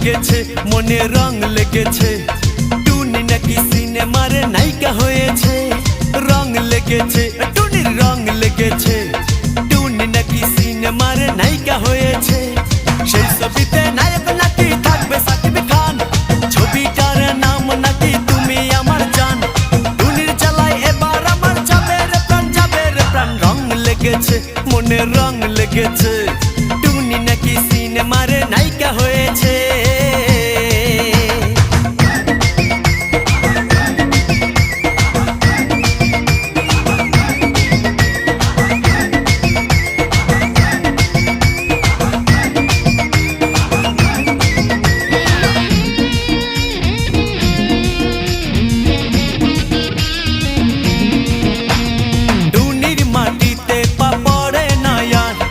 লেগেছে মনে রং লেগেছে টুনি নাকি সিনেমার নায়িকা হয়েছে রং লেগেছে টুনির রং লেগেছে টুনি নাকি সিনেমার নায়িকা হয়েছে সেই ছবিতে নায়ক নাকি থাকবে সাকিব খান ছবিটার নাম নাকি তুমি আমার জান টুনির জ্বালায় এবার আমার যাবে রে প্রাণ রং লেগেছে মনে রং লেগেছে টুনি নাকি সিনেমার নায়িকা হয়েছে